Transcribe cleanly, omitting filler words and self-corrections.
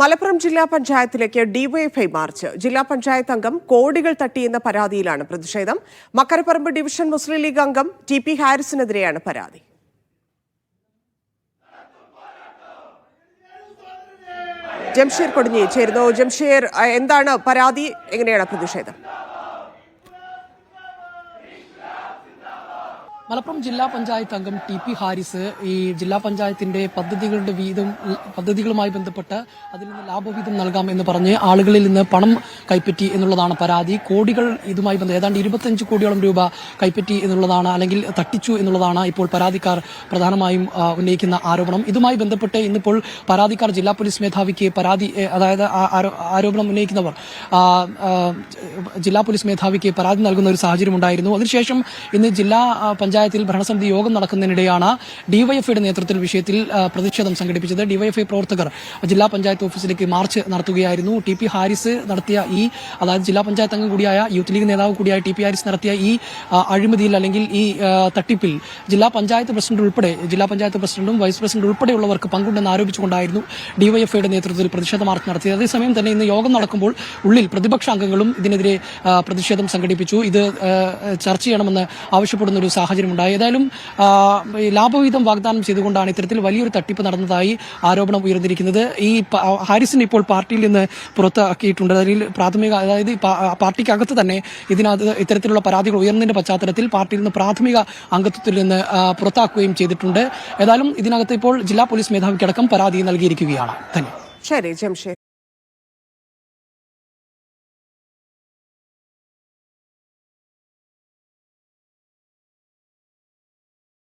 മലപ്പുറം ജില്ലാ പഞ്ചായത്തിലേക്ക് DYFI March. ജില്ലാ പഞ്ചായത്ത് അംഗം കോടികൾ തട്ടിയെന്ന പരാതിയിലാണ് പ്രതിഷേധം. മക്കരപ്പറമ്പ് ഡിവിഷൻ മുസ്ലിം ലീഗ് അംഗം ടി.പി. ഹാരിസിനെതിരെയാണ് പരാതി. ജംഷീർ കൊടിഞ്ഞി ചേരുന്നു. ജംഷീർ, എന്താണ് പരാതി? എങ്ങനെയാണ് പ്രതിഷേധം? മലപ്പുറം ജില്ലാ പഞ്ചായത്ത് അംഗം ടി.പി. ഹാരിസ് ഈ ജില്ലാ പഞ്ചായത്തിന്റെ പദ്ധതികളുമായി ബന്ധപ്പെട്ട് അതിൽ നിന്ന് ലാഭവിഹിതം നൽകാം എന്ന് പറഞ്ഞ് ആളുകളിൽ നിന്ന് പണം കൈപ്പറ്റി എന്നുള്ളതാണ് പരാതി. കോടികൾ ഇതുമായി ഏതാണ്ട് 25 കോടിയോളം രൂപ കൈപ്പറ്റി എന്നുള്ളതാണ്, അല്ലെങ്കിൽ തട്ടിച്ചു എന്നുള്ളതാണ് ഇപ്പോൾ പരാതിക്കാർ പ്രധാനമായും ഉന്നയിക്കുന്ന ആരോപണം. ഇതുമായി ബന്ധപ്പെട്ട് ഇന്നിപ്പോൾ പരാതിക്കാർ ജില്ലാ പോലീസ് മേധാവിക്ക് അതായത് ആരോപണം ഉന്നയിക്കുന്നവർ ജില്ലാ പോലീസ് മേധാവിക്ക് പരാതി നൽകുന്ന ഒരു സാഹചര്യം ഉണ്ടായിരുന്നു. അതിനുശേഷം ഇന്ന് ജില്ലാ പഞ്ചായത്തിൽ ഭരണസമിതി യോഗം നടക്കുന്നതിനിടെയാണ് ഡിവൈഎഫ്ഐയുടെ നേതൃത്വത്തിൽ വിഷയത്തിൽ പ്രതിഷേധം സംഘടിപ്പിച്ചത്. ഡിവൈഎഫ്ഐ പ്രവർത്തകർ ജില്ലാ പഞ്ചായത്ത് ഓഫീസിലേക്ക് മാർച്ച് നടത്തുകയായിരുന്നു. ടി.പി. ഹാരിസ് നടത്തിയ അതായത് ജില്ലാ പഞ്ചായത്ത് അംഗം കൂടിയായ യൂത്ത് ലീഗ് നേതാവ് കൂടിയായ ടി.പി. ഹാരിസ് നടത്തിയ ഈ അഴിമതിയിൽ അല്ലെങ്കിൽ ഈ തട്ടിപ്പിൽ ജില്ലാ പഞ്ചായത്ത് പ്രസിഡന്റും വൈസ് പ്രസിഡന്റും ഉൾപ്പെടെയുള്ളവർക്ക് പങ്കുണ്ടെന്ന് ആരോപിച്ചുകൊണ്ടായിരുന്നു ഡിവൈഎഫ്ഐയുടെ നേതൃത്വത്തിൽ പ്രതിഷേധ മാർച്ച് നടത്തിയത്. അതേസമയം തന്നെ ഇന്ന് യോഗം നടക്കുമ്പോൾ ഉള്ളിൽ പ്രതിപക്ഷ അംഗങ്ങളും ഇതിനെതിരെ പ്രതിഷേധം സംഘടിപ്പിച്ചു. ഇത് ചർച്ച ചെയ്യണമെന്ന് ആവശ്യപ്പെടുന്ന ഒരു സാഹചര്യം ഉണ്ടായി. ഏതായാലും ലാഭവിഹിതം വാഗ്ദാനം ചെയ്തുകൊണ്ടാണ് ഇത്തരത്തിൽ വലിയൊരു തട്ടിപ്പ് നടന്നതായി ആരോപണം ഉയർന്നിരിക്കുന്നത്. ഈ ഹാരിസിനെ ഇപ്പോൾ പാർട്ടിയിൽ നിന്ന് പുറത്താക്കിയിട്ടുണ്ട്. അതിൽ അതായത് പാർട്ടിക്കകത്ത് തന്നെ ഇത്തരത്തിലുള്ള പരാതികൾ ഉയർന്നതിന്റെ പശ്ചാത്തലത്തിൽ പാർട്ടിയിൽ നിന്ന് പ്രാഥമിക അംഗത്വത്തിൽ നിന്ന് പുറത്താക്കുകയും ചെയ്തിട്ടുണ്ട്. ഏതായാലും ഇതിനകത്ത് ഇപ്പോൾ ജില്ലാ പോലീസ് മേധാവിക്കടക്കം പരാതി നൽകിയിരിക്കുകയാണ് തന്നെ. ശരി ജംഷീർ.